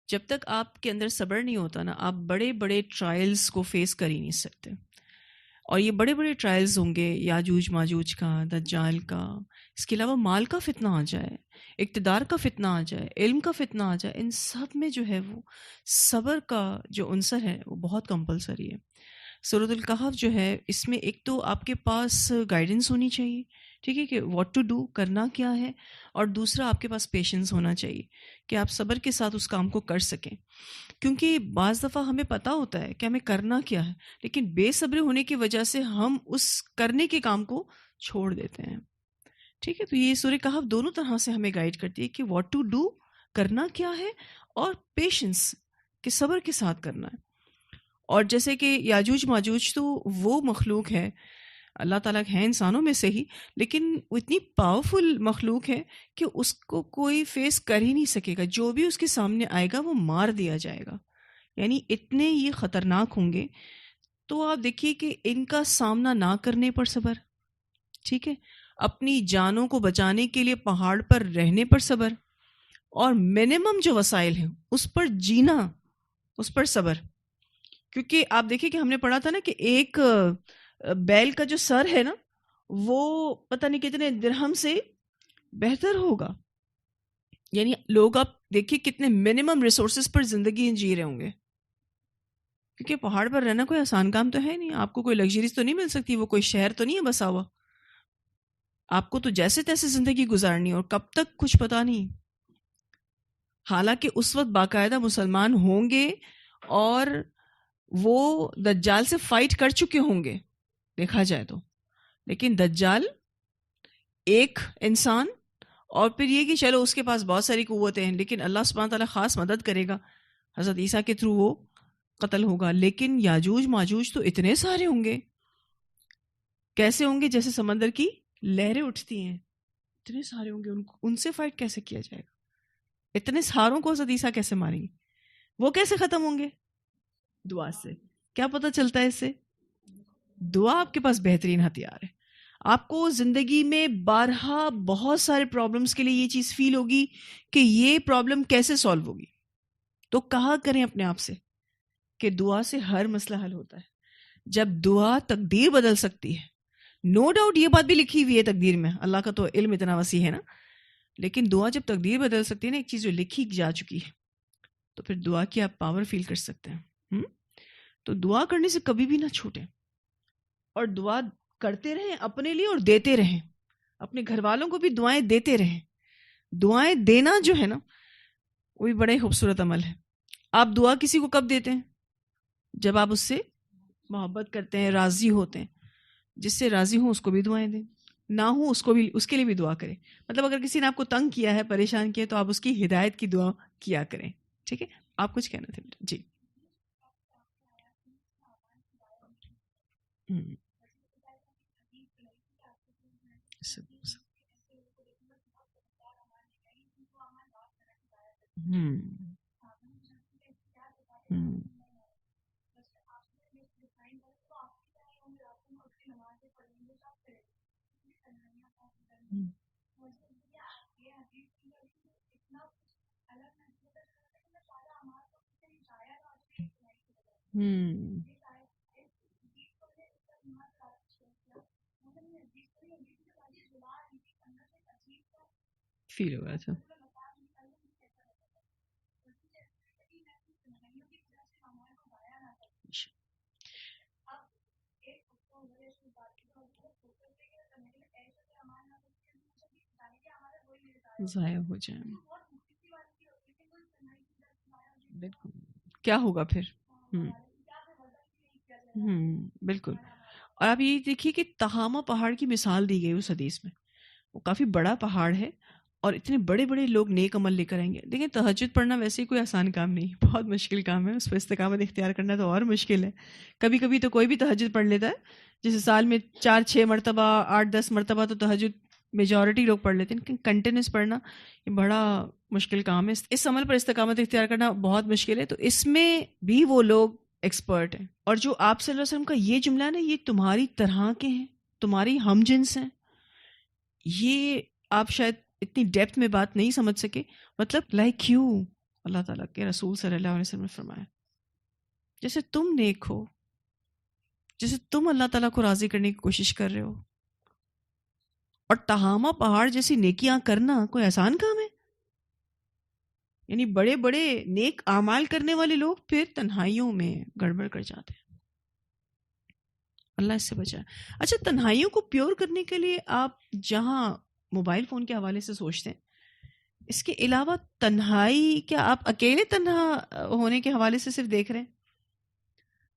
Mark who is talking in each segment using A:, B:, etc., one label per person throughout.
A: جب تک آپ کے اندر صبر نہیں ہوتا نا، آپ بڑے بڑے ٹرائلز کو فیس کر ہی نہیں سکتے. اور یہ بڑے بڑے ٹرائلز ہوں گے، یاجوج ماجوج کا، دجال کا، اس کے علاوہ مال کا فتنہ آ جائے، اقتدار کا فتنہ آ جائے، علم کا فتنہ آ جائے، ان سب میں جو ہے وہ صبر کا جو عنصر ہے وہ بہت کمپلسری ہے. سورۃ الکہف جو ہے، اس میں ایک تو آپ کے پاس گائیڈنس ہونی چاہیے، ٹھیک ہے، کہ واٹ ٹو ڈو، کرنا کیا ہے، اور دوسرا آپ کے پاس پیشنس ہونا چاہیے کہ آپ صبر کے ساتھ اس کام کو کر سکیں. کیونکہ بعض دفعہ ہمیں پتہ ہوتا ہے کہ ہمیں کرنا کیا ہے، لیکن بے صبری ہونے کی وجہ سے ہم اس کرنے کے کام کو چھوڑ دیتے ہیں. ٹھیک ہے، تو یہ سورہ کہف دونوں طرح سے ہمیں گائیڈ کرتی ہے کہ واٹ ٹو ڈو، کرنا کیا ہے، اور پیشنس، کہ صبر کے ساتھ کرنا ہے. اور جیسے کہ یاجوج ماجوج تو وہ مخلوق ہے، اللہ تعالیٰ ہیں انسانوں میں سے ہی، لیکن وہ اتنی پاورفل مخلوق ہے کہ اس کو کوئی فیس کر ہی نہیں سکے گا. جو بھی اس کے سامنے آئے گا وہ مار دیا جائے گا، یعنی اتنے یہ خطرناک ہوں گے. تو آپ دیکھیے کہ ان کا سامنا نہ کرنے پر صبر، ٹھیک ہے، اپنی جانوں کو بچانے کے لیے پہاڑ پر رہنے پر صبر، اور منیمم جو وسائل ہیں اس پر جینا، اس پر صبر. کیونکہ آپ دیکھیں کہ ہم نے پڑھا تھا نا کہ ایک بیل کا جو سر ہے نا، وہ پتہ نہیں کتنے درہم سے بہتر ہوگا. یعنی لوگ آپ دیکھیے کتنے منیمم ریسورسز پر زندگی جی رہے ہوں گے، کیونکہ پہاڑ پر رہنا کوئی آسان کام تو ہے نہیں. آپ کو کوئی لگژریز تو نہیں مل سکتی، وہ کوئی شہر تو نہیں ہے بسا ہوا. آپ کو تو جیسے تیسے زندگی گزارنی، اور کب تک کچھ پتا نہیں. حالانکہ اس وقت باقاعدہ مسلمان ہوں گے اور وہ دجال سے فائٹ کر چکے ہوں گے دیکھا جائے تو، لیکن دجال ایک انسان، اور پھر یہ کہ چلو اس کے پاس بہت ساری قوتیں ہیں، لیکن اللہ سبحانہ تعالیٰ خاص مدد کرے گا، حضرت عیسیٰ کے تھرو وہ قتل ہوگا. لیکن یاجوج ماجوج تو اتنے سارے ہوں گے، کیسے ہوں گے؟ جیسے سمندر کی لہریں اٹھتی ہیں، اتنے سارے ہوں گے. ان سے فائٹ کیسے کیا جائے گا؟ اتنے ساروں کو حضرت عیسیٰ کیسے ماریں گے؟ وہ کیسے ختم ہوں گے؟ دعا سے. کیا پتہ چلتا ہے اس سے؟ دعا آپ کے پاس بہترین ہتھیار ہے. آپ کو زندگی میں بارہا بہت سارے پرابلمس کے لیے یہ چیز فیل ہوگی کہ یہ پرابلم کیسے سالو ہوگی، تو کہا کریں اپنے آپ سے کہ دعا سے ہر مسئلہ حل ہوتا ہے. جب دعا تقدیر بدل سکتی ہے، نو ڈاؤٹ یہ بات بھی لکھی ہوئی ہے تقدیر میں، اللہ کا تو علم اتنا وسیع ہے نا. لیکن دعا جب تقدیر بدل سکتی ہے نا، ایک چیز جو لکھی جا چکی ہے، تو پھر دعا کی آپ پاور فیل کر سکتے ہیں. تو دعا کرنے سے کبھی بھی نہ چھوٹیں، اور دعا کرتے رہیں اپنے لیے اور دیتے رہیں، اپنے گھر والوں کو بھی دعائیں دیتے رہیں. دعائیں دینا جو ہے نا وہ بھی بڑا ہی خوبصورت عمل ہے. آپ دعا کسی کو کب دیتے ہیں؟ جب آپ اس سے محبت کرتے ہیں، راضی ہوتے ہیں. جس سے راضی ہوں اس کو بھی دعائیں دیں، نہ ہوں اس کو بھی، اس کے لیے بھی دعا کریں. مطلب اگر کسی نے آپ کو تنگ کیا ہے، پریشان کیا ہے، تو آپ اس کی ہدایت کی دعا کیا کریں. ٹھیک ہے، آپ کچھ کہنا تھے بیٹا؟ جی. فیل ہوا تھا. ضائع ہو جائیں. بالکل. کیا ہوگا پھر؟ بالکل. اور آپ یہ دیکھیے کہ تہامہ پہاڑ کی مثال دی گئی اس حدیث میں. وہ کافی بڑا پہاڑ ہے، اور اتنے بڑے بڑے لوگ نیک عمل لے کر آئیں گے. دیکھیں تہجد پڑھنا ویسے ہی کوئی آسان کام نہیں، بہت مشکل کام ہے. اس پہ استقامت اختیار کرنا تو اور مشکل ہے. کبھی کبھی تو کوئی بھی تہجد پڑھ لیتا ہے، جیسے سال میں 4-6 مرتبہ، 8-10 مرتبہ تو تہجد میجورٹی لوگ پڑھ لیتے ہیں. لیکن کنٹینیوس پڑھنا یہ بڑا مشکل کام ہے. اس عمل پر استقامت اختیار کرنا بہت مشکل ہے. تو اس میں بھی وہ لوگ ایکسپرٹ ہیں. اور جو آپ صلی اللہ علیہ وسلم کا یہ جملہ ہے نا، یہ تمہاری طرح کے ہیں، تمہاری ہم جنس ہیں، یہ آپ شاید اتنی ڈیپتھ میں بات نہیں سمجھ سکے. مطلب لائک یو، اللہ تعالیٰ کے رسول صلی اللہ علیہ وسلم نے فرمایا جیسے تم نیک ہو، جیسے تم اللہ تعالیٰ کو راضی کرنے کی کوشش کر رہے ہو، اور تہامہ پہاڑ جیسی نیکیاں کرنا کوئی آسان کام ہے؟ یعنی بڑے بڑے نیک اعمال کرنے والے لوگ پھر تنہائیوں میں گڑبڑ کر جاتے ہیں. اللہ اس سے بچائے. اچھا، تنہائیوں کو پیور کرنے کے لیے آپ جہاں موبائل فون کے حوالے سے سوچتے ہیں، اس کے علاوہ تنہائی کیا آپ اکیلے تنہا ہونے کے حوالے سے صرف دیکھ رہے ہیں؟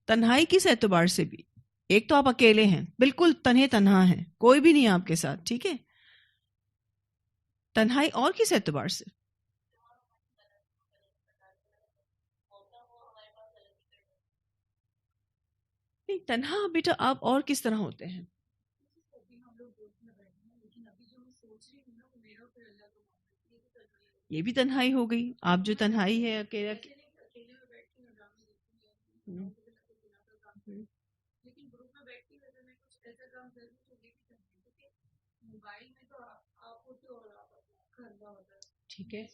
A: تنہائی کس اعتبار سے بھی؟ ایک تو آپ اکیلے ہیں، بالکل تنہا ہیں، کوئی بھی نہیں آپ کے ساتھ، ٹھیک ہے. تنہائی اور کس اعتبار سے؟ نہیں، تنہا بیٹا آپ اور کس طرح ہوتے ہیں؟ یہ بھی تنہائی ہو گئی. آپ جو تنہائی ہے اکیلا. ہوں، ہوں، ٹھیک ہے.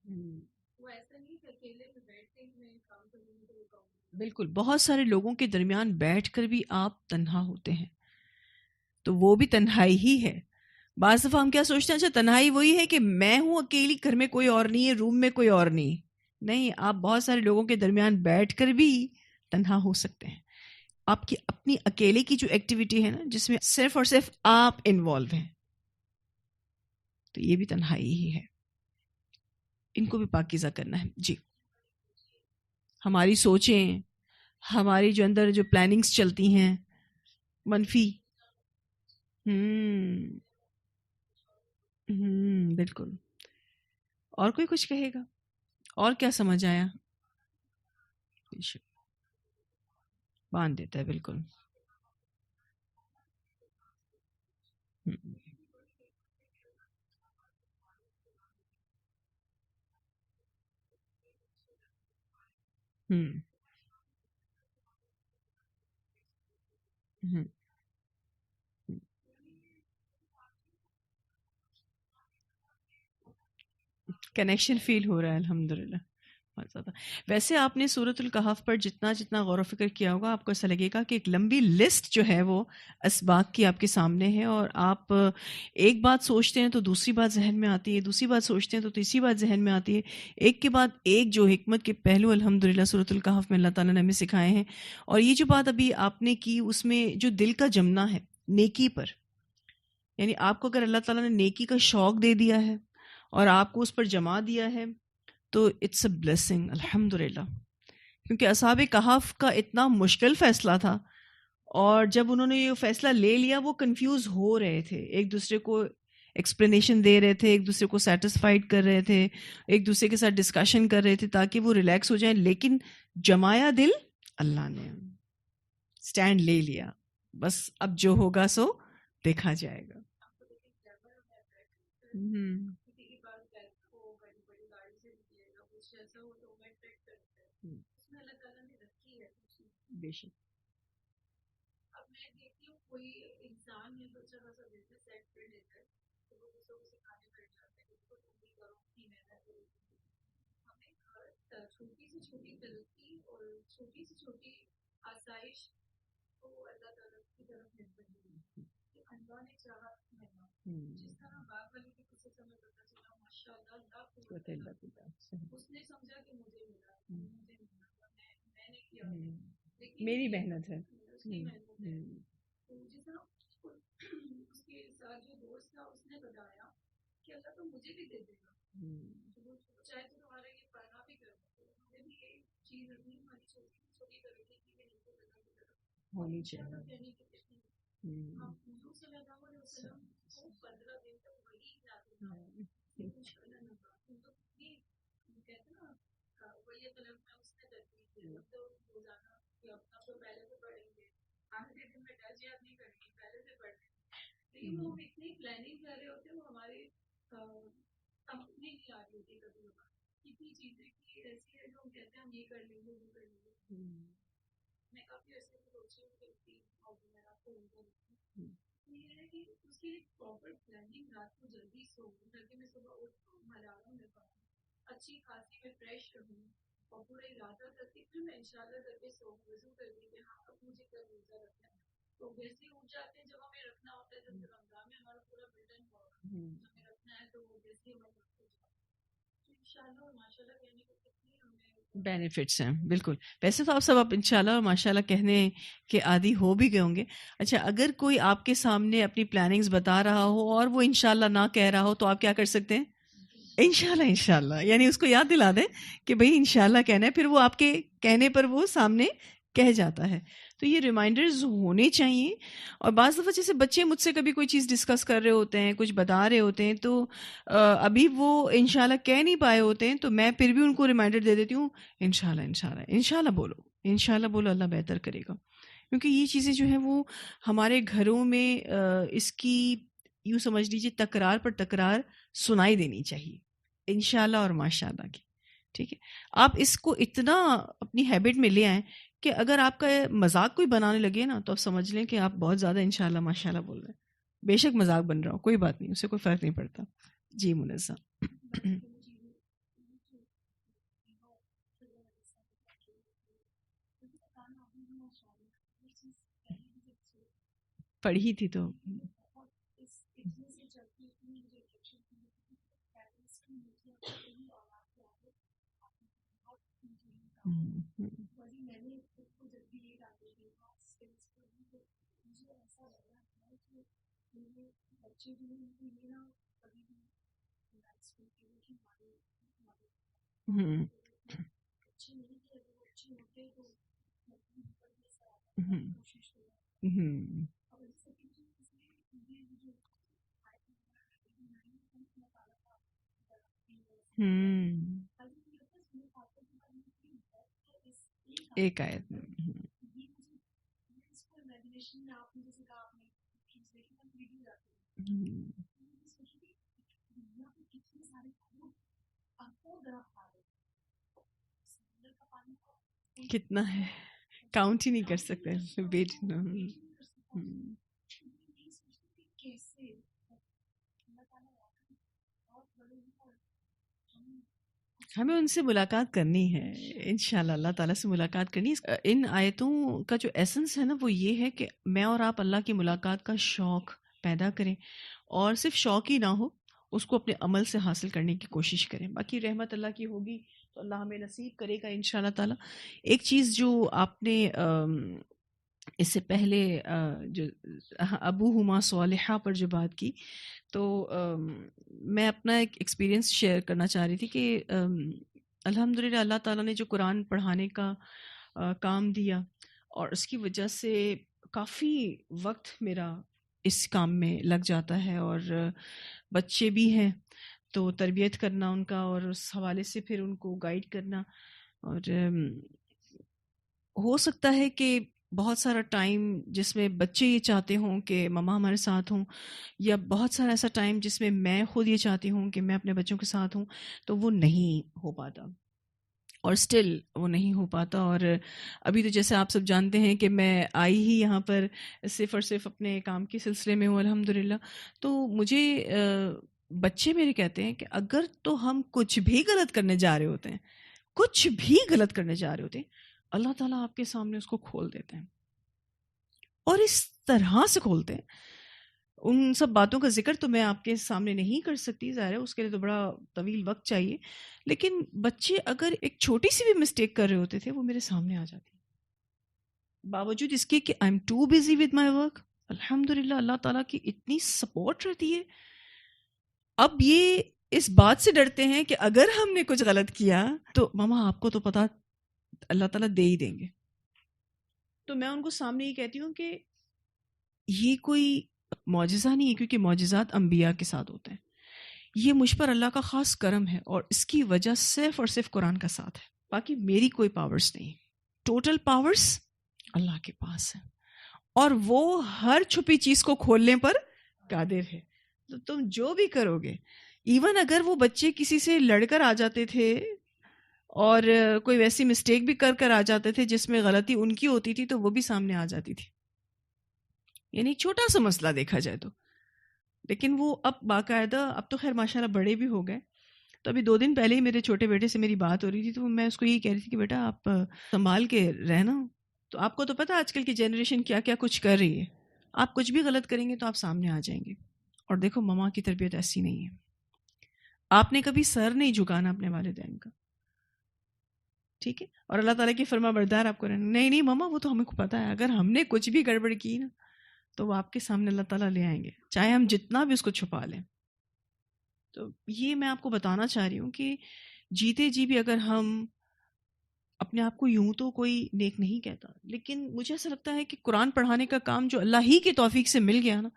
A: ہوں، بالکل بہت سارے لوگوں کے درمیان بیٹھ کر بھی آپ تنہا ہوتے ہیں، تو وہ بھی تنہائی ہی ہے. بعض دفعہ ہم کیا سوچتے ہیں، اچھا تنہائی وہی ہے کہ میں ہوں اکیلی، گھر میں کوئی اور نہیں ہے، روم میں کوئی اور نہیں. نہیں، آپ بہت سارے لوگوں کے درمیان بیٹھ کر بھی تنہا ہو سکتے ہیں. آپ کی اپنی اکیلے کی جو ایکٹیویٹی ہے نا، جس میں صرف اور صرف آپ انوالو ہیں، تو یہ بھی تنہائی ہی ہے. ان کو بھی پاکیزہ کرنا ہے. جی، ہماری سوچیں، ہماری جو اندر جو پلاننگز چلتی ہیں منفی. ہوں، بالکل. اور کوئی کچھ کہے گا؟ اور کیا سمجھ آیا؟ باندھ دیتا ہے، بالکل. ہوں، ہوں، ہوں. کنیکشن فیل ہو رہا ہے الحمدللہ. بہت زیادہ. ویسے آپ نے سورۃ الکہف پر جتنا جتنا غور و فکر کیا ہوگا، آپ کو ایسا لگے گا کہ ایک لمبی لسٹ جو ہے وہ اسباق کی آپ کے سامنے ہے، اور آپ ایک بات سوچتے ہیں تو دوسری بات ذہن میں آتی ہے، دوسری بات سوچتے ہیں تو تیسری بات ذہن میں آتی ہے، ایک کے بعد ایک جو حکمت کے پہلو الحمدللہ سورۃ الکہف میں اللہ تعالیٰ نے ہمیں سکھائے ہیں. اور یہ جو بات ابھی آپ نے کی، اس میں جو دل کا جمنا ہے نیکی پر، یعنی آپ کو اگر اللہ تعالیٰ نے نیکی کا شوق دے دیا ہے اور آپ کو اس پر جما دیا ہے، تو اٹس اے بلیسنگ الحمد للہ. کیونکہ اصحاب کہف کا اتنا مشکل فیصلہ تھا، اور جب انہوں نے یہ فیصلہ لے لیا، وہ کنفیوز ہو رہے تھے، ایک دوسرے کو ایکسپلینیشن دے رہے تھے، ایک دوسرے کو سیٹسفائیڈ کر رہے تھے، ایک دوسرے کے ساتھ ڈسکشن کر رہے تھے تاکہ وہ ریلیکس ہو جائیں، لیکن جمایا دل اللہ نے، سٹینڈ لے لیا. بس اب جو ہوگا سو دیکھا جائے گا. ہوں، بے شک. قوت الا باللہ. میری محنت ہے. ہونی چاہیے.
B: اچھی خاصی میں فریش رہوں اور پورا ارادہ کرتی پھر میں انشاءاللہ کر کے وضو کرتی کہ ہاں اب مجھے کل روزہ رکھنا ہے. تو ویسے ہی اٹھ جاتے ہیں جب ہمیں رکھنا ہوتا ہے. جب رمضان میں ہمارا پورا بلڈن ہوا ہمیں رکھنا ہے تو ویسے ہی ہمیں رکھ جاتا ہے. تو انشاءاللہ اور ماشاءاللہ کہنے کو کتنی ہمیں
A: بینیفٹس ہیں. بالکل. ویسے تو آپ سب آپ انشاءاللہ اور ماشاءاللہ کہنے کے عادی ہو بھی گئے ہوں گے. اچھا اگر کوئی آپ کے سامنے اپنی پلاننگز بتا رہا ہو اور وہ انشاءاللہ نہ کہہ رہا ہو تو آپ کیا کر سکتے ہیں؟ انشاءاللہ انشاءاللہ یعنی اس کو یاد دلا دیں کہ بھئی انشاءاللہ کہنا ہے. پھر وہ آپ کے کہنے پر وہ سامنے کہہ جاتا ہے. تو یہ ریمائنڈرز ہونے چاہیے. اور بعض دفعہ جیسے بچے مجھ سے کبھی کوئی چیز ڈسکس کر رہے ہوتے ہیں, کچھ بتا رہے ہوتے ہیں, تو ابھی وہ انشاءاللہ کہہ نہیں پائے ہوتے ہیں, تو میں پھر بھی ان کو ریمائنڈر دے دیتی ہوں انشاءاللہ انشاءاللہ انشاءاللہ بولو, انشاءاللہ بولو, اللہ بہتر کرے گا. کیونکہ یہ چیزیں جو ہیں وہ ہمارے گھروں میں اس کی یوں سمجھ لیجیے تکرار پر تکرار سنائی دینی چاہیے انشاءاللہ اور ماشاءاللہ کی. ٹھیک ہے, آپ اس کو اتنا اپنی ہیبٹ میں لے آئیں کہ اگر آپ کا مذاق کوئی بنانے لگے نا تو آپ سمجھ لیں کہ آپ بہت زیادہ انشاءاللہ ماشاءاللہ بول رہے ہیں. بے شک مذاق بن رہا ہو, کوئی بات نہیں, اس سے کوئی فرق نہیں پڑتا. جی منزہ. پڑھی تھی تو ایک آیت میں کتنا ہے کاؤنٹ ہی نہیں کر سکتے بیٹی. ہمیں ان سے ملاقات کرنی ہے انشاءاللہ, اللہ تعالیٰ سے ملاقات کرنی ہے. ان آیتوں کا جو ایسنس ہے نا وہ یہ ہے کہ میں اور آپ اللہ کی ملاقات کا شوق پیدا کریں, اور صرف شوق ہی نہ ہو, اس کو اپنے عمل سے حاصل کرنے کی کوشش کریں. باقی رحمت اللہ کی ہوگی تو اللہ ہمیں نصیب کرے گا انشاءاللہ تعالیٰ. ایک چیز جو آپ نے اس سے پہلے جو ابو ہما صالحہ پر جو بات کی, تو میں اپنا ایک ایکسپیرینس شیئر کرنا چاہ رہی تھی کہ الحمدللہ اللہ تعالیٰ نے جو قرآن پڑھانے کا کام دیا, اور اس کی وجہ سے کافی وقت میرا اس کام میں لگ جاتا ہے, اور بچے بھی ہیں تو تربیت کرنا ان کا, اور اس حوالے سے پھر ان کو گائیڈ کرنا. اور ہو سکتا ہے کہ بہت سارا ٹائم جس میں بچے یہ چاہتے ہوں کہ مما ہمارے ساتھ ہوں, یا بہت سارا ایسا ٹائم جس میں میں خود یہ چاہتی ہوں کہ میں اپنے بچوں کے ساتھ ہوں, تو وہ نہیں ہو پاتا, اور اسٹل وہ نہیں ہو پاتا. اور ابھی تو جیسے آپ سب جانتے ہیں کہ میں آئی ہی یہاں پر صرف اور صرف اپنے کام کے سلسلے میں ہوں الحمدللہ. تو مجھے بچے میرے کہتے ہیں کہ اگر تو ہم کچھ بھی غلط کرنے جا رہے ہوتے ہیں, کچھ بھی غلط کرنے جا رہے ہوتے ہیں, اللہ تعالیٰ آپ کے سامنے اس کو کھول دیتے ہیں, اور اس طرح سے کھولتے ہیں. ان سب باتوں کا ذکر تو میں آپ کے سامنے نہیں کر سکتی, ظاہر ہے اس کے لیے تو بڑا طویل وقت چاہیے, لیکن بچے اگر ایک چھوٹی سی بھی مسٹیک کر رہے ہوتے تھے وہ میرے سامنے آ جاتی, باوجود اس کے کہ I am too busy with my work. الحمدللہ اللہ تعالیٰ کی اتنی سپورٹ رہتی ہے. اب یہ اس بات سے ڈرتے ہیں کہ اگر ہم نے کچھ غلط کیا تو ماما آپ کو تو پتا اللہ تعالیٰ دے ہی دیں گے. تو میں ان کو سامنے یہ کہتی ہوں کہ یہ کوئی معجزہ نہیں ہے, کیونکہ معجزات انبیاء کے ساتھ ہوتے ہیں. یہ مجھ پر اللہ کا خاص کرم ہے, اور اس کی وجہ صرف اور صرف قرآن کا ساتھ ہے. باقی میری کوئی پاورز نہیں, ٹوٹل پاورز اللہ کے پاس ہے, اور وہ ہر چھپی چیز کو کھولنے پر قادر ہے. تو تم جو بھی کرو گے, ایون اگر وہ بچے کسی سے لڑ کر آ جاتے تھے اور کوئی ویسی مسٹیک بھی کر آ جاتے تھے جس میں غلطی ان کی ہوتی تھی, تو وہ بھی سامنے آ جاتی تھی. یعنی چھوٹا سا مسئلہ دیکھا جائے تو, لیکن وہ اب باقاعدہ, اب تو خیر ماشاءاللہ بڑے بھی ہو گئے, تو ابھی 2 دن پہلے ہی میرے چھوٹے بیٹے سے میری بات ہو رہی تھی، تو میں اس کو یہی کہہ رہی تھی کہ بیٹا آپ سنبھال کے رہنا. تو آپ کو تو پتہ آج کل کی جنریشن کیا کیا کچھ کر رہی ہے. آپ کچھ بھی غلط کریں گے تو آپ سامنے آ جائیں گے. اور دیکھو ماما کی تربیت ایسی نہیں ہے. آپ نے کبھی سر نہیں جھکانا اپنے والدین کا، ٹھیک ہے. اور اللہ تعالیٰ کی فرما بردار آپ کو رہنا. نہیں ماما وہ تو ہمیں کو پتہ ہے، اگر ہم نے کچھ بھی گڑبڑ کی نا تو وہ آپ کے سامنے اللہ تعالیٰ لے آئیں گے، چاہے ہم جتنا بھی اس کو چھپا لیں. تو یہ میں آپ کو بتانا چاہ رہی ہوں کہ جیتے جی بھی اگر ہم اپنے آپ کو یوں تو کوئی نیک نہیں کہتا، لیکن مجھے ایسا لگتا ہے کہ قرآن پڑھانے کا کام جو اللہ ہی کی توفیق سے مل گیا نا،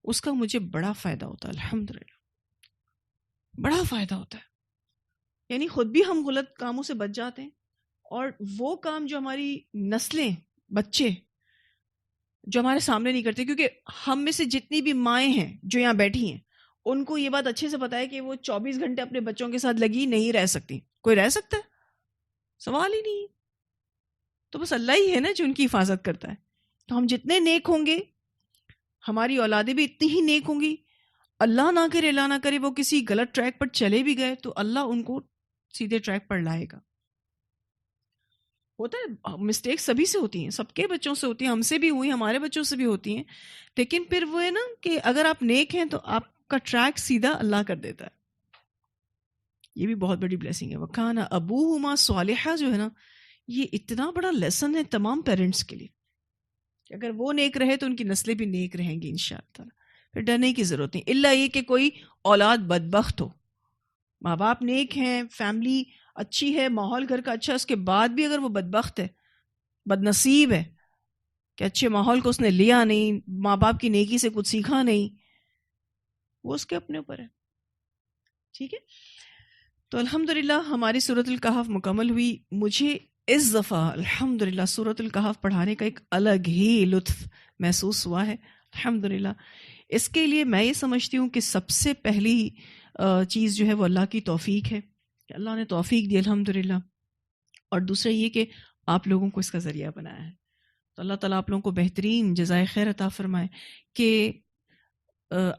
A: اس کا مجھے بڑا فائدہ ہوتا ہے. الحمدللہ بڑا فائدہ ہوتا ہے. یعنی خود بھی ہم غلط کاموں سے بچ جاتے ہیں، اور وہ کام جو ہماری نسلیں، بچے جو ہمارے سامنے نہیں کرتے، کیونکہ ہم میں سے جتنی بھی مائیں ہیں جو یہاں بیٹھی ہیں ان کو یہ بات اچھے سے پتا ہے کہ وہ 24 گھنٹے اپنے بچوں کے ساتھ لگی نہیں رہ سکتی. کوئی رہ سکتا ہے؟ سوال ہی نہیں. تو بس اللہ ہی ہے نا جو ان کی حفاظت کرتا ہے. تو ہم جتنے نیک ہوں گے ہماری اولادیں بھی اتنی ہی نیک ہوں گی. اللہ نہ کرے وہ کسی غلط ٹریک پر چلے بھی گئے تو اللہ ان کو سیدھے ٹریک پر لائے گا. ہوتا ہے مسٹیک سبھی سے ہوتی ہیں، سب کے بچوں سے ہوتی ہیں، ہم سے بھی ہوئی، ہمارے بچوں سے بھی ہوتی ہیں. لیکن پھر وہ ہے نا کہ اگر آپ نیک ہیں تو آپ کا ٹریک سیدھا اللہ کر دیتا ہے. یہ بھی بہت بڑی بلیسنگ ہے. وَكَانَ أَبُوهُمَا صَالِحًا جو ہے نا، یہ اتنا بڑا لیسن ہے تمام پیرنٹس کے لیے کہ اگر وہ نیک رہے تو ان کی نسلیں بھی نیک رہیں گی انشاءاللہ. پھر ڈرنے کی ضرورت نہیں، الا یہ کہ کوئی اولاد بدبخت ہو. ماں باپ نیک ہیں، فیملی اچھی ہے، ماحول گھر کا اچھا، اس کے بعد بھی اگر وہ بدبخت ہے، بد نصیب ہے کہ اچھے ماحول کو اس نے لیا نہیں، ماں باپ کی نیکی سے کچھ سیکھا نہیں، وہ اس کے اپنے اوپر ہے. ٹھیک ہے. تو الحمدللہ ہماری سورۃ الکہف مکمل ہوئی. مجھے اس دفعہ الحمدللہ سورۃ الکہف پڑھانے کا ایک الگ ہی لطف محسوس ہوا ہے. الحمدللہ اس کے لیے میں یہ سمجھتی ہوں کہ سب سے پہلی چیز جو ہے وہ اللہ کی توفیق ہے کہ اللہ نے توفیق دی الحمدللہ. اور دوسرا یہ کہ آپ لوگوں کو اس کا ذریعہ بنایا ہے. تو اللہ تعالیٰ آپ لوگوں کو بہترین جزائے خیر عطا فرمائے کہ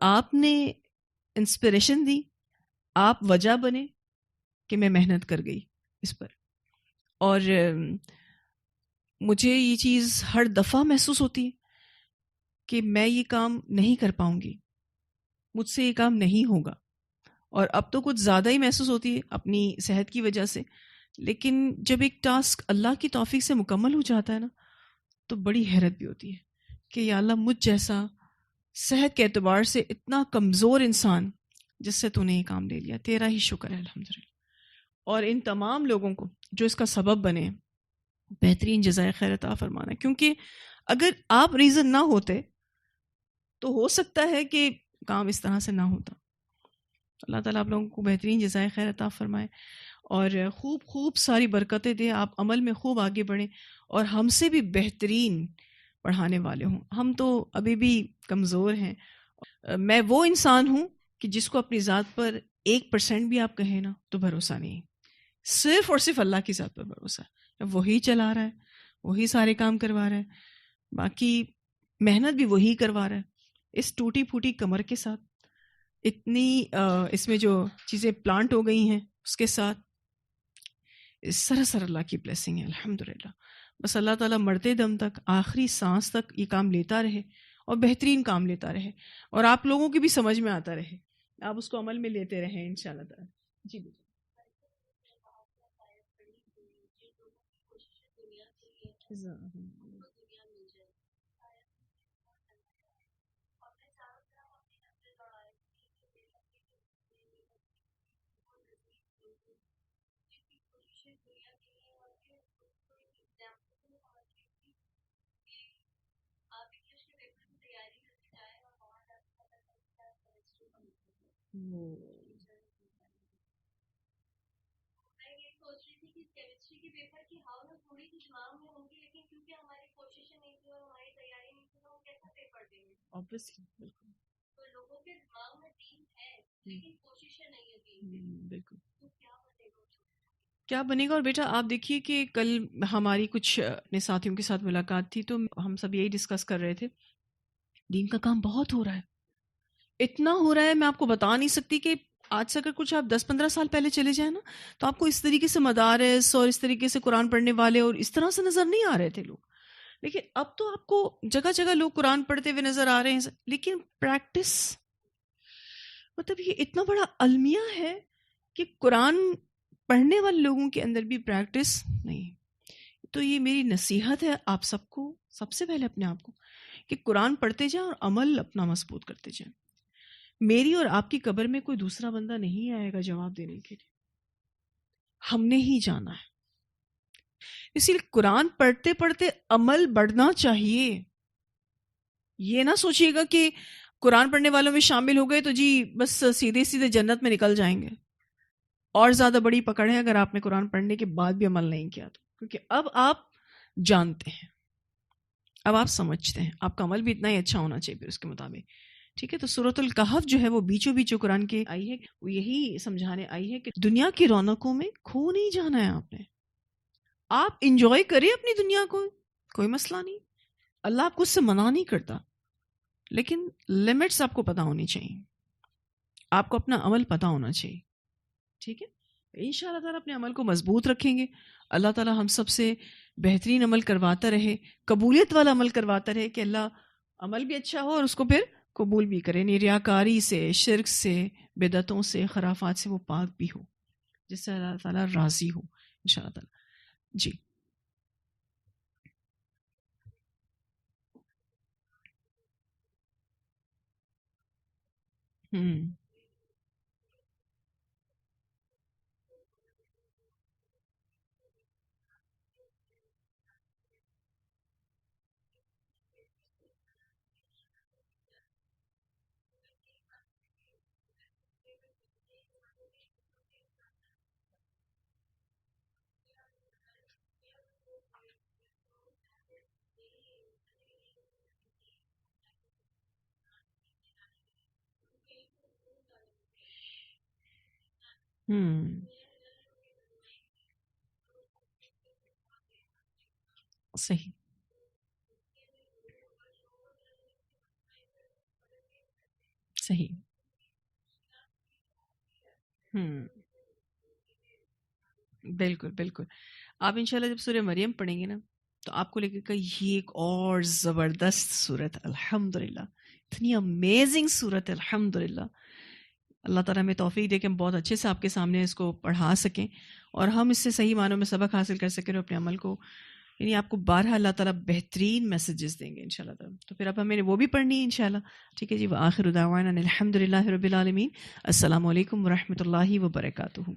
A: آپ نے انسپریشن دی، آپ وجہ بنے کہ میں محنت کر گئی اس پر. اور مجھے یہ چیز ہر دفعہ محسوس ہوتی ہے کہ میں یہ کام نہیں کر پاؤں گی، مجھ سے یہ کام نہیں ہوگا. اور اب تو کچھ زیادہ ہی محسوس ہوتی ہے اپنی صحت کی وجہ سے. لیکن جب ایک ٹاسک اللہ کی توفیق سے مکمل ہو جاتا ہے نا تو بڑی حیرت بھی ہوتی ہے کہ یا اللہ مجھ جیسا صحت کے اعتبار سے اتنا کمزور انسان جس سے تو نے یہ کام لے لیا، تیرا ہی شکر ہے الحمدللہ. اور ان تمام لوگوں کو جو اس کا سبب بنے بہترین جزائے خیر عطا فرمانا. کیونکہ اگر آپ ریزن نہ ہوتے تو ہو سکتا ہے کہ کام اس طرح سے نہ ہوتا. اللہ تعالیٰ آپ لوگوں کو بہترین جزائے خیر عطا فرمائے اور خوب ساری برکتیں دے، آپ عمل میں خوب آگے بڑھیں اور ہم سے بھی بہترین پڑھانے والے ہوں. ہم تو ابھی بھی کمزور ہیں. میں وہ انسان ہوں کہ جس کو اپنی ذات پر 1% بھی آپ کہیں نا تو بھروسہ نہیں، صرف اور صرف اللہ کی ذات پر بھروسہ ہے. وہی چلا رہا ہے، وہی سارے کام کروا رہا ہے، باقی محنت بھی وہی کروا رہا ہے. اس ٹوٹی پھوٹی کمر کے ساتھ، اتنی اس میں جو چیزیں پلانٹ ہو گئی ہیں اس کے ساتھ، سراسر اللہ کی بلیسنگ ہے الحمدللہ. بس اللہ تعالیٰ مرتے دم تک، آخری سانس تک یہ کام لیتا رہے اور بہترین کام لیتا رہے اور آپ لوگوں کی بھی سمجھ میں آتا رہے، آپ اس کو عمل میں لیتے رہیں انشاءاللہ تعالیٰ. جی بالکل. بالکل کیا بنے گا. اور بیٹا آپ دیکھیے کہ کل ہماری کچھ اپنے ساتھیوں کے ساتھ ملاقات تھی تو ہم سب یہی ڈسکس کر رہے تھے، دین کا کام بہت ہو رہا ہے، اتنا ہو رہا ہے میں آپ کو بتا نہیں سکتی کہ آج سے اگر کچھ آپ 10-15 سال پہلے چلے جائیں نا تو آپ کو اس طریقے سے مدارس اور اس طریقے سے قرآن پڑھنے والے اور اس طرح سے نظر نہیں آ رہے تھے لوگ. لیکن اب تو آپ کو جگہ جگہ لوگ قرآن پڑھتے ہوئے نظر آ رہے ہیں. لیکن پریکٹس مطلب یہ اتنا بڑا المیہ ہے کہ قرآن پڑھنے والے لوگوں کے اندر بھی پریکٹس نہیں. تو یہ میری نصیحت ہے آپ سب کو، سب سے پہلے اپنے آپ کو، کہ قرآن پڑھتے جائیں اور عمل اپنا مضبوط کرتے جائیں. میری اور آپ کی قبر میں کوئی دوسرا بندہ نہیں آئے گا جواب دینے کے لیے، ہم نے ہی جانا ہے. اسی لیے قرآن پڑھتے پڑھتے عمل بڑھنا چاہیے. یہ نہ سوچیے گا کہ قرآن پڑھنے والوں میں شامل ہو گئے تو جی بس سیدھے سیدھے جنت میں نکل جائیں گے. اور زیادہ بڑی پکڑ ہے اگر آپ نے قرآن پڑھنے کے بعد بھی عمل نہیں کیا تو، کیونکہ اب آپ جانتے ہیں، اب آپ سمجھتے ہیں، آپ کا عمل بھی اتنا ہی اچھا ہونا چاہیے پھر اس کے مطابق. ٹھیک ہے، تو سورۃ الکہف جو ہے وہ بیچوں بیچ جو قرآن کی آئی ہے وہ یہی سمجھانے آئی ہے کہ دنیا کی رونقوں میں کھو نہیں جانا ہے آپ نے. آپ انجوائے کریں اپنی دنیا کو، کوئی مسئلہ نہیں، اللہ آپ کو اس سے منع نہیں کرتا، لیکن لمٹس آپ کو پتہ ہونی چاہیے، آپ کو اپنا عمل پتہ ہونا چاہیے. ٹھیک ہے، انشاءاللہ تعالیٰ اپنے عمل کو مضبوط رکھیں گے. اللہ تعالیٰ ہم سب سے بہترین عمل کرواتا رہے، قبولیت والا عمل کرواتا رہے، کہ اللہ عمل بھی اچھا ہو اور اس کو پھر قبول بھی کرے، ریاکاری سے، شرک سے، بدعتوں سے، خرافات سے وہ پاک بھی ہو، جس سے اللہ تعالیٰ راضی ہو انشاءاللہ تعالیٰ. جی ہوں ہوں صحیح. صحیح. ہوں بالکل بالکل. آپ انشاءاللہ جب سورہ مریم پڑھیں گے نا تو آپ کو لگے گا یہ ایک اور زبردست صورت، الحمدللہ، اتنی امیزنگ صورت ہے الحمدللہ. اللہ تعالیٰ ہمیں توفیق دے کہ ہم بہت اچھے سے آپ کے سامنے اس کو پڑھا سکیں اور ہم اس سے صحیح معنوں میں سبق حاصل کر سکیں اور اپنے عمل کو، یعنی آپ کو بارہا اللہ تعالیٰ بہترین میسیجز دیں گے انشاءاللہ تعالیٰ. تو پھر اب ہمیں وہ بھی پڑھنی ہے انشاءاللہ. ٹھیک ہے جی، وآخر دعوانا ان الحمدللہ رب العالمین. السلام علیکم ورحمۃ اللہ وبرکاتہ.